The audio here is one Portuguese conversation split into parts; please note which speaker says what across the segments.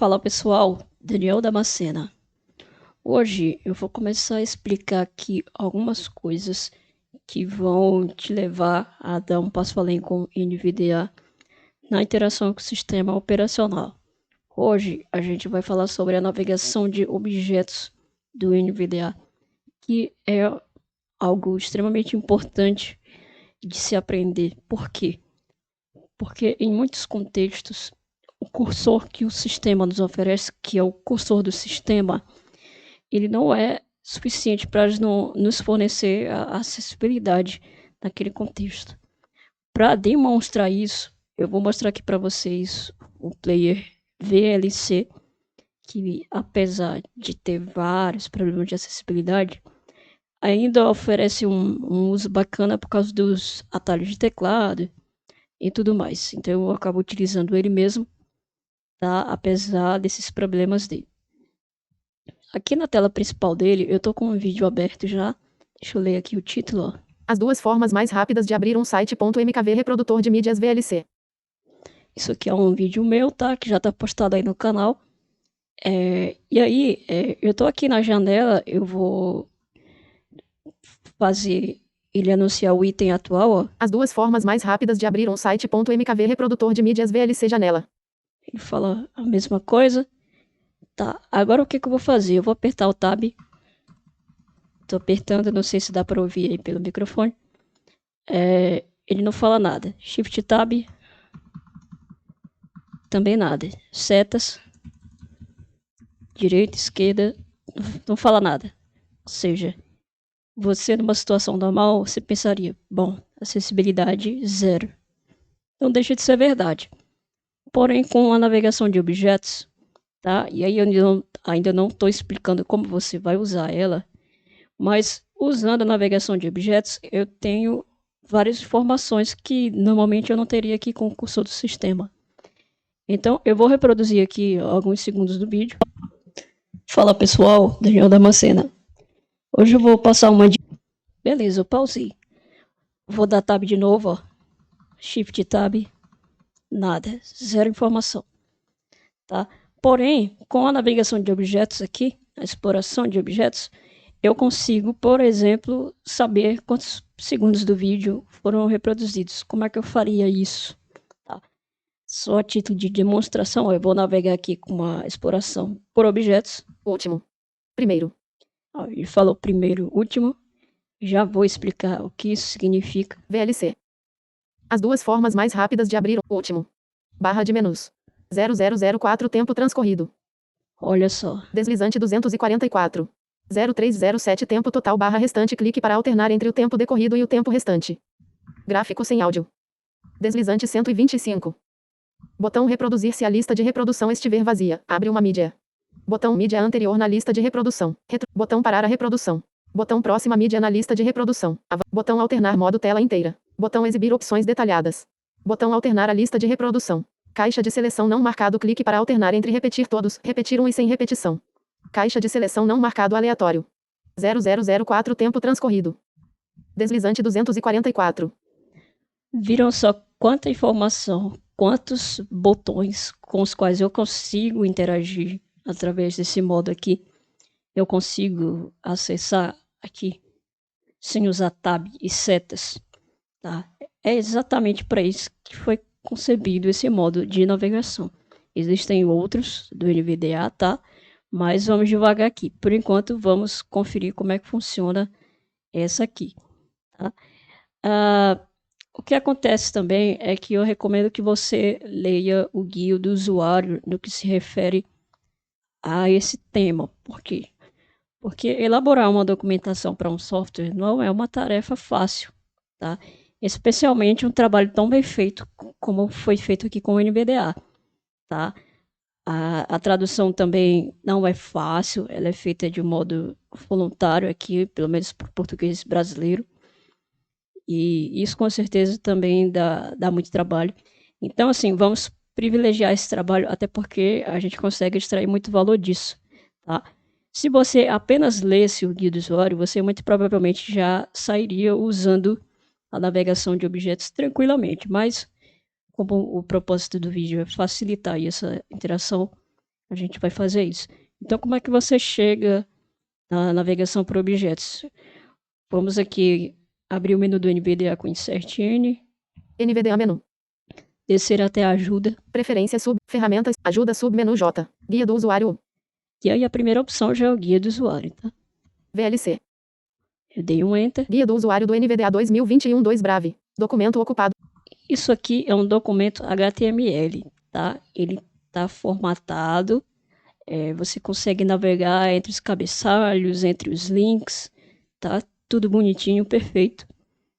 Speaker 1: Fala pessoal, Daniel Damascena. Hoje eu vou começar a explicar aqui algumas coisas que vão te levar a dar um passo além com o NVDA na interação com o sistema operacional. Hoje a gente vai falar sobre a navegação de objetos do NVDA, que é algo extremamente importante de se aprender. Por quê? Porque em muitos contextos o cursor que o sistema nos oferece, que é o cursor do sistema, ele não é suficiente para nos fornecer a acessibilidade naquele contexto. Para demonstrar isso, eu vou mostrar aqui para vocês o player VLC, que apesar de ter vários problemas de acessibilidade, ainda oferece um uso bacana por causa dos atalhos de teclado e tudo mais. Então eu acabo utilizando ele mesmo, tá? Apesar desses problemas dele. Aqui na tela principal dele, eu tô com um vídeo aberto já. Deixa eu ler aqui o título, ó.
Speaker 2: As duas formas mais rápidas de abrir um site.mkv reprodutor de mídias VLC.
Speaker 1: Isso aqui é um vídeo meu, tá? Que já tá postado aí no canal. E aí, eu tô aqui na janela, eu vou fazer ele anunciar o item atual, ó.
Speaker 2: As duas formas mais rápidas de abrir um site.mkv reprodutor de mídias VLC janela.
Speaker 1: Ele fala a mesma coisa. Tá, agora o que eu vou fazer? Eu vou apertar o Tab. Tô apertando, não sei se dá pra ouvir aí pelo microfone. Ele não fala nada. Shift Tab. Também nada. Setas. Direita, esquerda. Não fala nada. Ou seja, você numa situação normal, você pensaria, bom, acessibilidade zero. Não deixa de ser verdade. Porém, com a navegação de objetos, tá? E aí eu ainda não estou explicando como você vai usar ela, mas usando a navegação de objetos, eu tenho várias informações que normalmente eu não teria aqui com o cursor do sistema. Então, eu vou reproduzir aqui alguns segundos do vídeo. Fala pessoal, Daniel Damascena. Hoje eu vou passar uma... Beleza, eu pausei. Vou dar Tab de novo, ó. Shift Tab. Nada, zero informação. Tá? Porém, com a navegação de objetos aqui, a exploração de objetos, eu consigo, por exemplo, saber quantos segundos do vídeo foram reproduzidos. Como é que eu faria isso? Tá? Só a título de demonstração, eu vou navegar aqui com uma exploração por objetos.
Speaker 2: Último. Primeiro.
Speaker 1: Ele falou primeiro, último. Já vou explicar o que isso significa.
Speaker 2: VLC. As duas formas mais rápidas de abrir o último. Barra de menus. 0004 tempo transcorrido.
Speaker 1: Olha só.
Speaker 2: Deslizante 244. 0307 tempo total barra restante. Clique para alternar entre o tempo decorrido e o tempo restante. Gráfico sem áudio. Deslizante 125. Botão reproduzir se a lista de reprodução estiver vazia. Abre uma mídia. Botão mídia anterior na lista de reprodução. Botão parar a reprodução. Botão próxima mídia na lista de reprodução. Botão alternar modo tela inteira. Botão exibir opções detalhadas. Botão alternar a lista de reprodução. Caixa de seleção não marcado. Clique para alternar entre repetir todos, repetir um e sem repetição. Caixa de seleção não marcado aleatório. 0004 tempo transcorrido. Deslizante 244.
Speaker 1: Viram só quanta informação, quantos botões com os quais eu consigo interagir através desse modo aqui. Eu consigo acessar aqui sem usar tab e setas. Tá? É exatamente para isso que foi concebido esse modo de navegação. Existem outros do NVDA, tá? Mas vamos devagar aqui. Por enquanto, vamos conferir como é que funciona essa aqui. Tá? O que acontece também é que eu recomendo que você leia o guia do usuário no que se refere a esse tema. Por quê? Porque elaborar uma documentação para um software não é uma tarefa fácil, tá? Especialmente um trabalho tão bem feito como foi feito aqui com o NVDA, tá? A tradução também não é fácil, ela é feita de um modo voluntário aqui, pelo menos para o português brasileiro. E isso com certeza também dá muito trabalho. Então, assim, vamos privilegiar esse trabalho, até porque a gente consegue extrair muito valor disso, tá? Se você apenas lesse o guia do usuário, você muito provavelmente já sairia usando a navegação de objetos tranquilamente, mas como o propósito do vídeo é facilitar essa interação, A gente vai fazer isso. Então, como é que você chega na navegação por objetos? Vamos aqui abrir o menu do NVDA com Insert N.
Speaker 2: NVDA menu.
Speaker 1: Descer até a ajuda.
Speaker 2: Preferências sub, ferramentas, ajuda submenu J. Guia do usuário.
Speaker 1: E aí a primeira opção já é o guia do usuário, tá?
Speaker 2: VLC.
Speaker 1: Eu dei um Enter.
Speaker 2: Guia do usuário do NVDA 2021-2 Brave. Documento ocupado.
Speaker 1: Isso aqui é um documento HTML, tá? Ele tá formatado. Você consegue navegar entre os cabeçalhos, entre os links, tá? Tudo bonitinho, perfeito,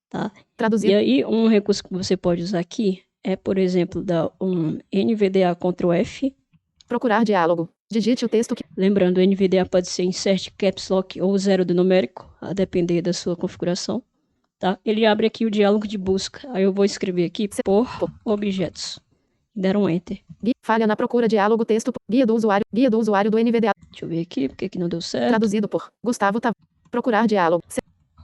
Speaker 1: tá?
Speaker 2: Traduzido.
Speaker 1: E aí, um recurso que você pode usar aqui é, por exemplo, dar um NVDA Ctrl F.
Speaker 2: Procurar diálogo. Digite o texto que...
Speaker 1: Lembrando, o NVDA pode ser Insert Caps Lock ou 0 do numérico, a depender da sua configuração, tá? Ele abre aqui o diálogo de busca. Aí eu vou escrever aqui por objetos. Deram um Enter.
Speaker 2: Falha na procura diálogo texto. Guia do usuário do NVDA.
Speaker 1: Deixa eu ver aqui, porque aqui não deu certo.
Speaker 2: Traduzido por Gustavo Tavares. Procurar diálogo.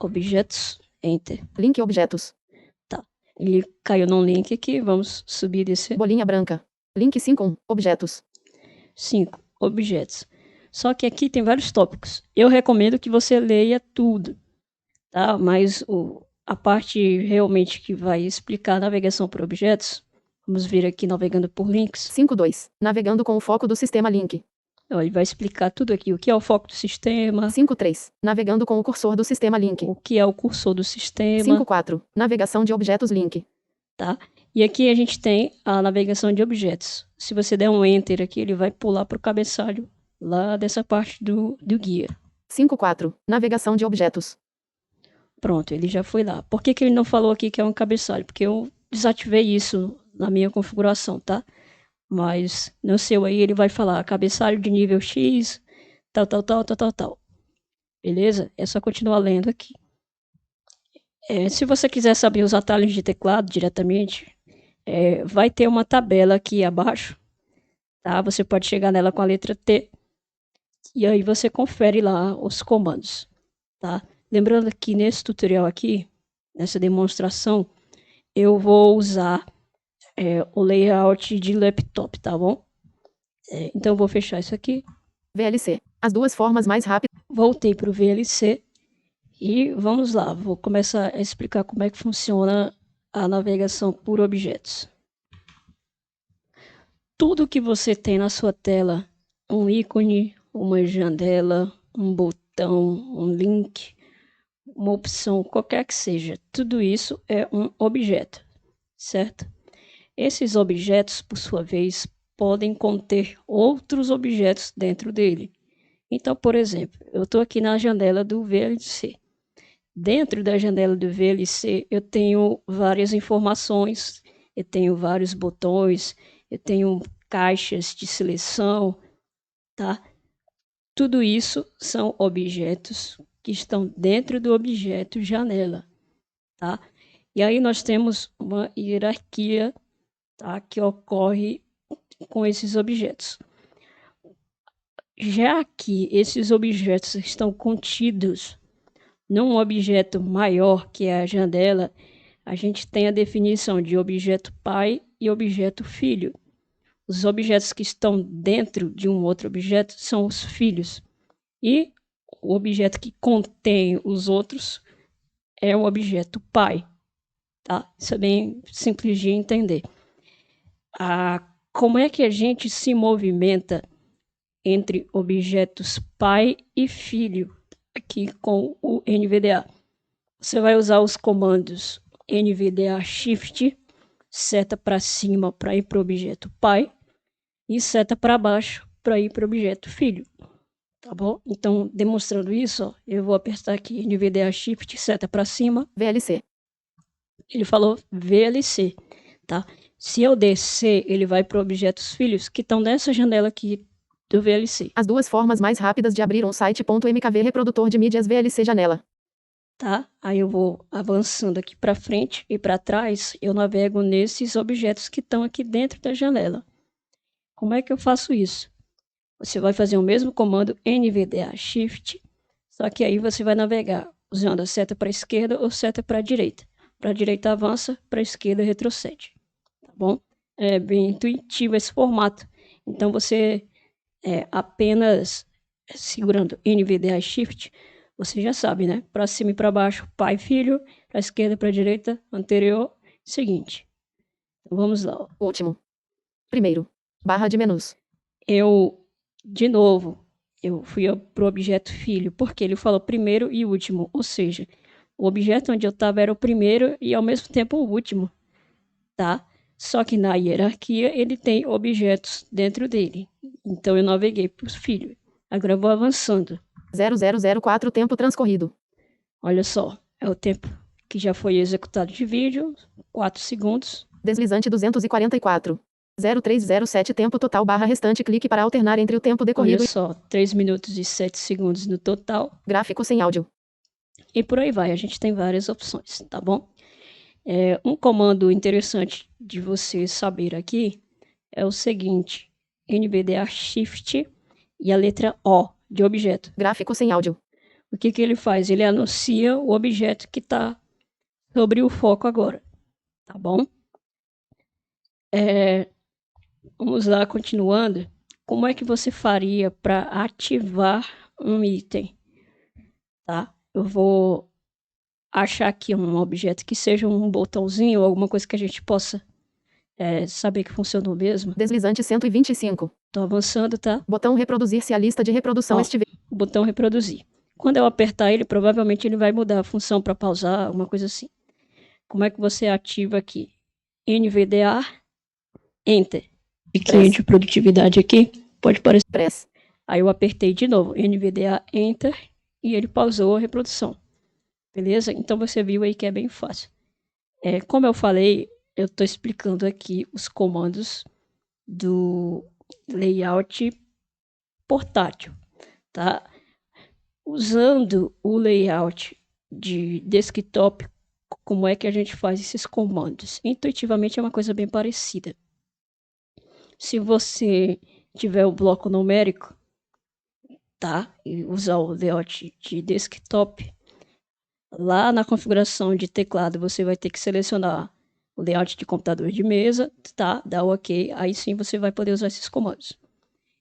Speaker 1: Objetos, Enter.
Speaker 2: Link objetos.
Speaker 1: Tá. Ele caiu num link aqui, vamos subir e descer.
Speaker 2: Bolinha branca. Link 5.1. Objetos.
Speaker 1: 5. Objetos. Só que aqui tem vários tópicos. Eu recomendo que você leia tudo, tá? Mas a parte realmente que vai explicar a navegação por objetos, vamos vir aqui navegando por links.
Speaker 2: 5.2. Navegando com o foco do sistema link.
Speaker 1: Então, ele vai explicar tudo aqui, o que é o foco do sistema.
Speaker 2: 5.3. Navegando com o cursor do sistema link.
Speaker 1: O que é o cursor do sistema.
Speaker 2: 5.4. Navegação de objetos link.
Speaker 1: Tá? E aqui a gente tem a navegação de objetos. Se você der um Enter aqui, ele vai pular para o cabeçalho lá dessa parte do guia.
Speaker 2: 5.4. Navegação de objetos.
Speaker 1: Pronto, ele já foi lá. Por que ele não falou aqui que é um cabeçalho? Porque eu desativei isso na minha configuração, tá? Mas no seu aí ele vai falar cabeçalho de nível X, tal. Beleza? É só continuar lendo aqui. Se você quiser saber os atalhos de teclado diretamente, vai ter uma tabela aqui abaixo, tá? Você pode chegar nela com a letra T e aí você confere lá os comandos, tá? Lembrando que nesse tutorial aqui, nessa demonstração, eu vou usar o layout de laptop, tá bom? Então eu vou fechar isso aqui.
Speaker 2: VLC. As duas formas mais rápidas.
Speaker 1: Voltei para o VLC e vamos lá. Vou começar a explicar como é que funciona a navegação por objetos. Tudo que você tem na sua tela, um ícone, uma janela, um botão, um link, uma opção, qualquer que seja, tudo isso é um objeto, certo? Esses objetos, por sua vez, podem conter outros objetos dentro dele. Então, por exemplo, eu estou aqui na janela do VLC. Dentro da janela do VLC, eu tenho várias informações, eu tenho vários botões, eu tenho caixas de seleção, tá? Tudo isso são objetos que estão dentro do objeto janela, tá? E aí nós temos uma hierarquia, tá, que ocorre com esses objetos. Já que esses objetos estão contidos num objeto maior, que é a janela, a gente tem a definição de objeto pai e objeto filho. Os objetos que estão dentro de um outro objeto são os filhos. E o objeto que contém os outros é o objeto pai. Tá? Isso é bem simples de entender. Como é que a gente se movimenta entre objetos pai e filho aqui com o NVDA? Você vai usar os comandos NVDA Shift, seta para cima para ir para o objeto pai e seta para baixo para ir para o objeto filho, tá bom? Então, demonstrando isso, ó, eu vou apertar aqui NVDA Shift, seta para cima.
Speaker 2: VLC.
Speaker 1: Ele falou VLC, tá? Se eu descer, ele vai para objetos filhos que estão nessa janela aqui do VLC.
Speaker 2: As duas formas mais rápidas de abrir um site.mkv reprodutor de mídias VLC janela.
Speaker 1: Tá? Aí eu vou avançando aqui para frente e para trás, eu navego nesses objetos que estão aqui dentro da janela. Como é que eu faço isso? Você vai fazer o mesmo comando NVDA Shift, só que aí você vai navegar usando a seta para a esquerda ou seta para a direita. Para a direita avança, para a esquerda retrocede. Tá bom? É bem intuitivo esse formato. Então você apenas segurando NVDA Shift, você já sabe, né? Para cima e para baixo, pai e filho, para esquerda e para direita, anterior, seguinte. Então, vamos lá.
Speaker 2: Último. Primeiro. Barra de menus.
Speaker 1: De novo, eu fui pro objeto filho, porque ele falou primeiro e último, ou seja, o objeto onde eu estava era o primeiro e ao mesmo tempo o último, tá? Só que na hierarquia ele tem objetos dentro dele. Então eu naveguei para os filhos. Agora eu vou avançando.
Speaker 2: 0004 tempo transcorrido.
Speaker 1: Olha só, é o tempo que já foi executado de vídeo, 4 segundos.
Speaker 2: Deslizante 244. 0307 tempo total barra restante, clique para alternar entre o tempo decorrido.
Speaker 1: Olha só, 3 minutos e 7 segundos no total.
Speaker 2: Gráfico sem áudio.
Speaker 1: E por aí vai, a gente tem várias opções, tá bom? Um comando interessante de você saber aqui é o seguinte: NVDA Shift e a letra O de objeto.
Speaker 2: Gráfico sem áudio.
Speaker 1: O que ele faz? Ele anuncia o objeto que está sobre o foco agora, tá bom? Vamos lá, continuando. Como é que você faria para ativar um item? Tá? Eu vou achar aqui um objeto que seja um botãozinho, alguma coisa que a gente possa saber que funcionou mesmo.
Speaker 2: Deslizante 125.
Speaker 1: Tô avançando, tá?
Speaker 2: Botão reproduzir se a lista de reprodução estiver.
Speaker 1: Botão reproduzir. Quando eu apertar ele, provavelmente ele vai mudar a função para pausar, alguma coisa assim. Como é que você ativa aqui? NVDA, Enter. Fiquinha de produtividade aqui, pode parecer.
Speaker 2: Press.
Speaker 1: Aí eu apertei de novo, NVDA, Enter, e ele pausou a reprodução. Beleza? Então você viu aí que é bem fácil. Como eu falei, eu estou explicando aqui os comandos do layout portátil, tá? Usando o layout de desktop, como é que a gente faz esses comandos? Intuitivamente é uma coisa bem parecida. Se você tiver o bloco numérico, tá? E usar o layout de desktop, lá na configuração de teclado você vai ter que selecionar o layout de computador de mesa, tá? Dá o OK, aí sim você vai poder usar esses comandos.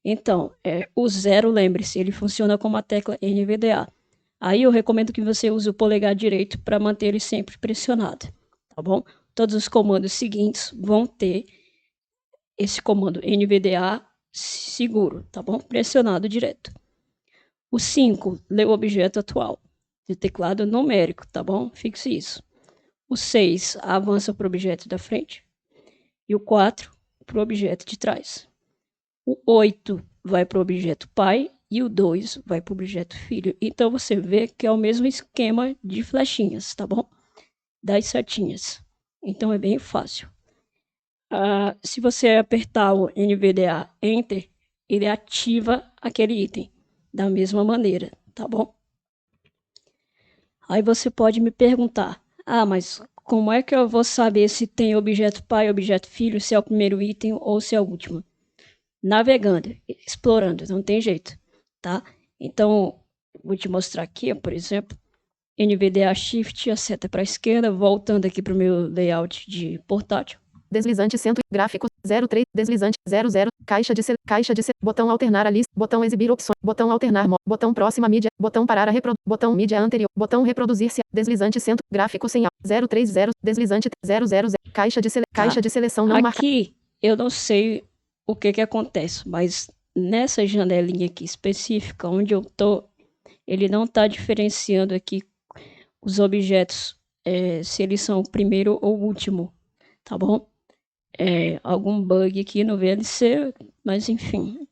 Speaker 1: Então, o 0, lembre-se, ele funciona como a tecla NVDA. Aí eu recomendo que você use o polegar direito para manter ele sempre pressionado, tá bom? Todos os comandos seguintes vão ter esse comando NVDA seguro, tá bom? Pressionado direto. O 5, lê o objeto atual de teclado numérico, tá bom? Fixe isso. O 6 avança para o objeto da frente. E o 4 para o objeto de trás. O 8 vai para o objeto pai e o 2 vai para o objeto filho. Então você vê que é o mesmo esquema de flechinhas, tá bom? Das setinhas. Então é bem fácil. Se você apertar o NVDA Enter, ele ativa aquele item da mesma maneira, tá bom? Aí você pode me perguntar, mas como é que eu vou saber se tem objeto pai, objeto filho, se é o primeiro item ou se é o último? Navegando, explorando, não tem jeito, tá? Então, vou te mostrar aqui, por exemplo, NVDA Shift, a seta para a esquerda, voltando aqui para o meu layout de portátil.
Speaker 2: Deslizante 100, gráfico 03, deslizante 00, caixa de botão alternar a lista, botão exibir opções, botão alternar, botão próxima mídia, botão parar a botão mídia anterior, botão reproduzir se deslizante 100, gráfico sem 030, deslizante 000, caixa de seleção não marcada.
Speaker 1: Aqui eu não sei o que acontece, mas nessa janelinha aqui específica onde eu tô, ele não está diferenciando aqui os objetos, se eles são o primeiro ou o último, tá bom? Algum bug aqui no VLC, mas enfim,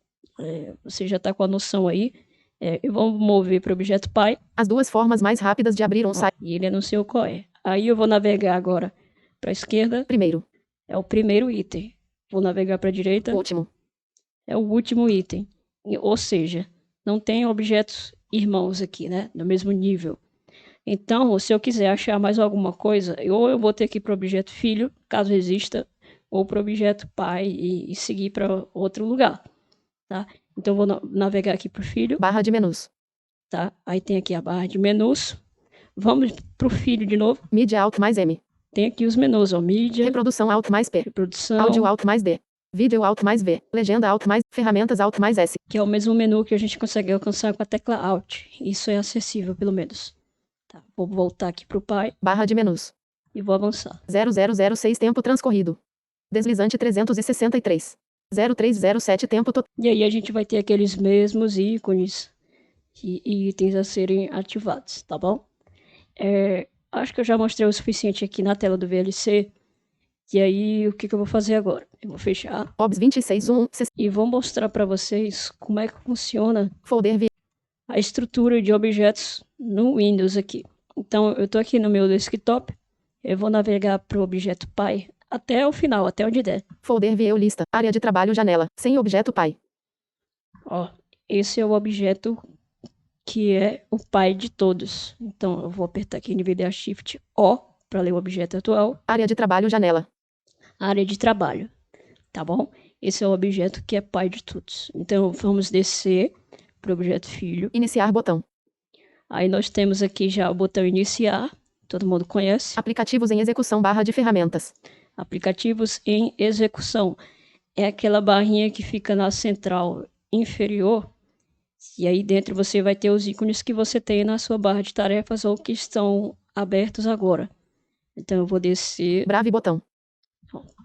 Speaker 1: você já está com a noção aí. Eu vou mover para o objeto pai.
Speaker 2: As duas formas mais rápidas de abrir um site.
Speaker 1: E ele anunciou qual é. Aí eu vou navegar agora para a esquerda.
Speaker 2: Primeiro.
Speaker 1: É o primeiro item. Vou navegar para a direita.
Speaker 2: Último.
Speaker 1: É o último item. Ou seja, não tem objetos irmãos aqui, né? No mesmo nível. Então, se eu quiser achar mais alguma coisa, ou eu vou ter que ir para o objeto filho, caso exista, ou para o objeto pai e seguir para outro lugar, tá? Então, vou navegar aqui para o filho.
Speaker 2: Barra de menus.
Speaker 1: Tá? Aí tem aqui a barra de menus. Vamos para o filho de novo.
Speaker 2: Mídia Alt mais M.
Speaker 1: Tem aqui os menus, ó. Mídia.
Speaker 2: Reprodução Alt mais P.
Speaker 1: Reprodução.
Speaker 2: Áudio Alt mais D. Vídeo Alt mais V. Legenda Alt mais. Ferramentas Alt mais S.
Speaker 1: Que é o mesmo menu que a gente consegue alcançar com a tecla Alt. Isso é acessível, pelo menos. Tá, vou voltar aqui pro Pi.
Speaker 2: Barra de menus.
Speaker 1: E vou avançar.
Speaker 2: 0006 tempo transcorrido. Deslizante 363. 0307 tempo total.
Speaker 1: E aí a gente vai ter aqueles mesmos ícones e itens a serem ativados, tá bom? Acho que eu já mostrei o suficiente aqui na tela do VLC. E aí, o que eu vou fazer agora? Eu vou fechar.
Speaker 2: OBS 26.1.
Speaker 1: E vou mostrar para vocês como é que funciona
Speaker 2: Folder V.
Speaker 1: a estrutura de objetos no Windows aqui. Então, eu estou aqui no meu desktop. Eu vou navegar para o objeto Pi até o final, até onde der.
Speaker 2: Folder VU lista. Área de trabalho janela. Sem objeto Pi.
Speaker 1: Ó, esse é o objeto que é o pai de todos. Então, eu vou apertar aqui NVDA Shift O para ler o objeto atual.
Speaker 2: Área de trabalho janela.
Speaker 1: Área de trabalho, tá bom? Esse é o objeto que é pai de todos. Então, vamos descer para o objeto filho.
Speaker 2: Iniciar botão.
Speaker 1: Aí nós temos aqui já o botão iniciar. Todo mundo conhece.
Speaker 2: Aplicativos em execução barra de ferramentas.
Speaker 1: Aplicativos em execução. É aquela barrinha que fica na central inferior. E aí dentro você vai ter os ícones que você tem na sua barra de tarefas ou que estão abertos agora. Então eu vou descer.
Speaker 2: Brave botão.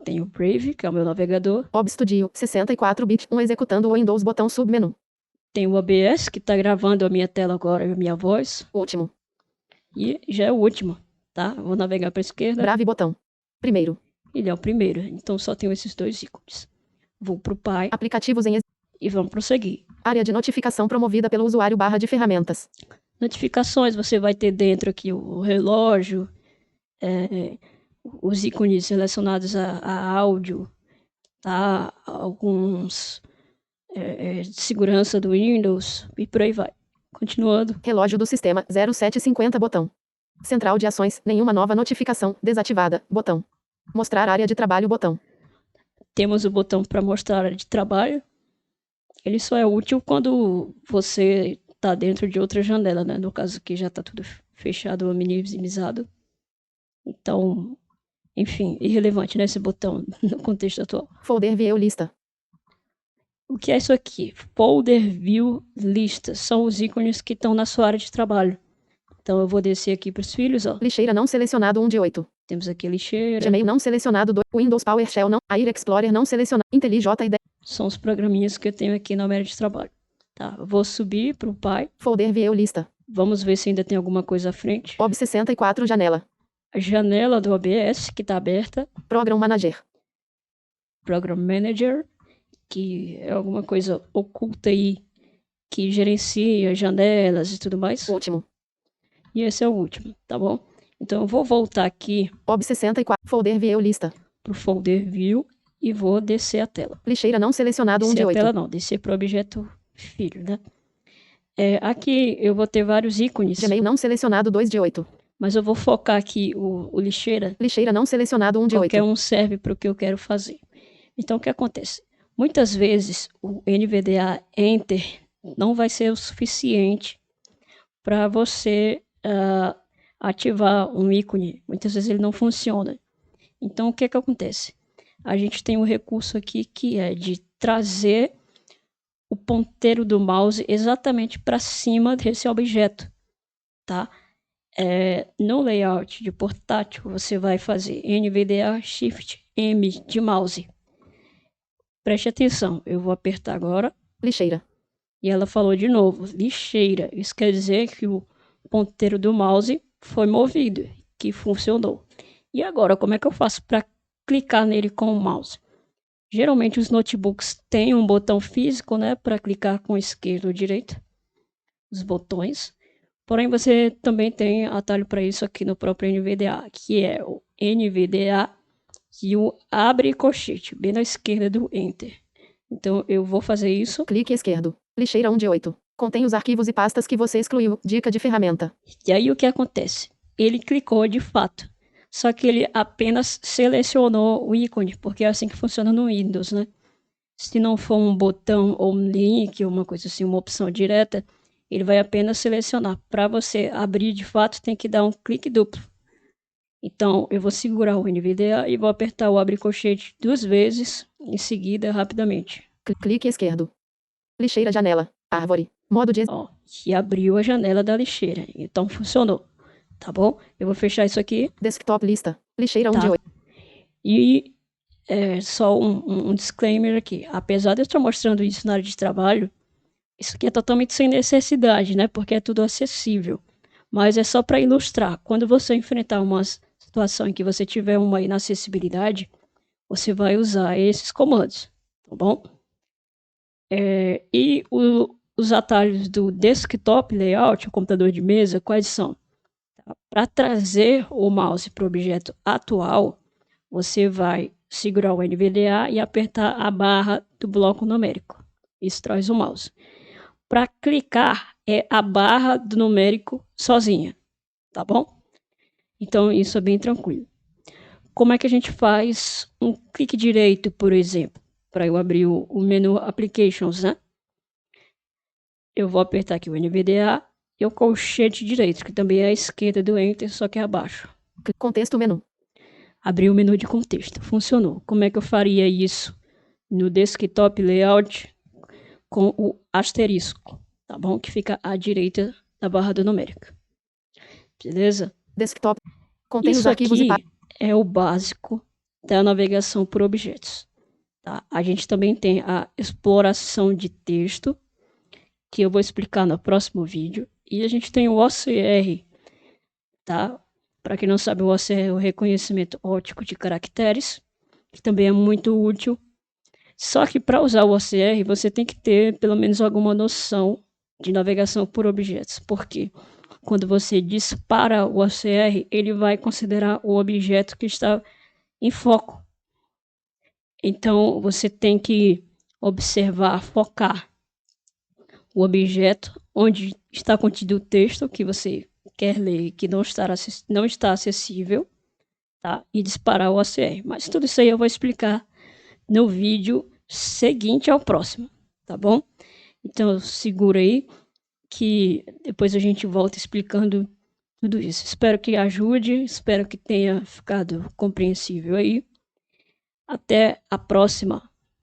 Speaker 1: Tem o Brave, que é o meu navegador.
Speaker 2: OBS Studio 64-bit, executando o Windows botão submenu.
Speaker 1: Tem o OBS, que está gravando a minha tela agora e a minha voz.
Speaker 2: Último.
Speaker 1: E já é o último, tá? Vou navegar para a esquerda.
Speaker 2: Brave botão. Primeiro.
Speaker 1: Ele é o primeiro, então só tenho esses dois ícones. Vou para o Pi.
Speaker 2: Aplicativos em
Speaker 1: e vamos prosseguir.
Speaker 2: Área de notificação promovida pelo usuário barra de ferramentas.
Speaker 1: Notificações, você vai ter dentro aqui o relógio, os ícones relacionados a áudio, tá? Alguns de segurança do Windows e por aí vai. Continuando.
Speaker 2: Relógio do sistema 0750 botão. Central de ações, nenhuma nova notificação, desativada, botão. Mostrar área de trabalho, botão.
Speaker 1: Temos o botão para mostrar a área de trabalho. Ele só é útil quando você está dentro de outra janela, né? No caso aqui já está tudo fechado ou minimizado. Então, enfim, irrelevante, né, esse botão no contexto atual.
Speaker 2: Folder View lista.
Speaker 1: O que é isso aqui? Folder View lista. São os ícones que estão na sua área de trabalho. Então eu vou descer aqui para os filhos, ó.
Speaker 2: Lixeira não selecionado 1 de 8.
Speaker 1: Temos aqui a lixeira.
Speaker 2: Gmail não selecionado 2. Windows PowerShell não. Air Explorer não selecionado. IntelliJ IDE.
Speaker 1: São os programinhas que eu tenho aqui na minha área de trabalho. Tá, eu vou subir para o Pi.
Speaker 2: Folder View lista.
Speaker 1: Vamos ver se ainda tem alguma coisa à frente.
Speaker 2: OBS 64 janela.
Speaker 1: A janela do OBS que está aberta.
Speaker 2: Program Manager.
Speaker 1: Program Manager, que é alguma coisa oculta aí, que gerencia janelas e tudo mais.
Speaker 2: Último.
Speaker 1: E esse é o último, tá bom? Então eu vou voltar aqui.
Speaker 2: OBS 64. Folder View lista.
Speaker 1: Pro folder View e vou descer a tela.
Speaker 2: Lixeira não selecionado 1 de 8.
Speaker 1: Descer a tela não, descer pro objeto filho, né? Aqui eu vou ter vários ícones.
Speaker 2: Gmail não selecionado 2 de 8.
Speaker 1: Mas eu vou focar aqui o lixeira.
Speaker 2: Lixeira não selecionado 1 de 8.
Speaker 1: Qualquer um serve para o que eu quero fazer. Então o que acontece? Muitas vezes o NVDA Enter não vai ser o suficiente para você ativar um ícone. Muitas vezes ele não funciona. Então o que acontece? A gente tem um recurso aqui que é de trazer o ponteiro do mouse exatamente para cima desse objeto, tá? No layout de portátil, você vai fazer NVDA Shift M de mouse. Preste atenção, eu vou apertar agora.
Speaker 2: Lixeira.
Speaker 1: E ela falou de novo, lixeira. Isso quer dizer que o ponteiro do mouse foi movido, que funcionou. E agora, como é que eu faço para clicar nele com o mouse? Geralmente os notebooks têm um botão físico, né, para clicar com esquerda ou direita, os botões. Porém, você também tem atalho para isso aqui no próprio NVDA, que é o NVDA e o abre colchete, bem na esquerda do Enter. Então, eu vou fazer isso.
Speaker 2: Clique esquerdo. Lixeira 1 de 8. Contém os arquivos e pastas que você excluiu. Dica de ferramenta.
Speaker 1: E aí, o que acontece? Ele clicou de fato. Só que ele apenas selecionou o ícone, porque é assim que funciona no Windows, né? Se não for um botão ou um link, uma coisa assim, uma opção direta, ele vai apenas selecionar. Para você abrir de fato, tem que dar um clique duplo. Então, eu vou segurar o NVDA e vou apertar o abre colchete 2 vezes, em seguida, rapidamente.
Speaker 2: Clique esquerdo. Lixeira, janela, árvore, modo de...
Speaker 1: Ó, que abriu a janela da lixeira. Então, funcionou. Tá bom? Eu vou fechar isso aqui.
Speaker 2: Desktop lista, lixeira 1 de
Speaker 1: Tá.
Speaker 2: 8.
Speaker 1: E só um disclaimer aqui. Apesar de eu estar mostrando isso na área de trabalho, isso aqui é totalmente sem necessidade, né? Porque é tudo acessível. Mas é só para ilustrar. Quando você enfrentar uma situação em que você tiver uma inacessibilidade, você vai usar esses comandos, tá bom? E os atalhos do desktop layout, o computador de mesa, quais são? Para trazer o mouse para o objeto atual, você vai segurar o NVDA e apertar a barra do bloco numérico. Isso traz o mouse. Para clicar, é a barra do numérico sozinha, tá bom? Então, isso é bem tranquilo. Como é que a gente faz um clique direito, por exemplo? Para eu abrir o menu Applications, né? Eu vou apertar aqui o NVDA e o colchete direito, que também é à esquerda do Enter, só que é abaixo.
Speaker 2: Contexto menu.
Speaker 1: Abri o menu de contexto. Funcionou. Como é que eu faria isso no desktop layout com o asterisco, tá bom? Que fica à direita da barra do numérico. Beleza?
Speaker 2: Desktop. Contém os
Speaker 1: Isso
Speaker 2: arquivos e...
Speaker 1: aqui é o básico da navegação por objetos. Tá? A gente também tem a exploração de texto, que eu vou explicar no próximo vídeo. E a gente tem o OCR, tá? Para quem não sabe, o OCR é o reconhecimento óptico de caracteres, que também é muito útil. Só que para usar o OCR, você tem que ter pelo menos alguma noção de navegação por objetos. Por quê? Quando você dispara o OCR, ele vai considerar o objeto que está em foco. Então, você tem que observar, focar o objeto onde está contido o texto que você quer ler, que não está acessível, tá? E disparar o OCR. Mas tudo isso aí eu vou explicar no vídeo seguinte ao próximo, tá bom? Então, segura aí, que depois a gente volta explicando tudo isso. Espero que ajude, espero que tenha ficado compreensível aí. Até a próxima.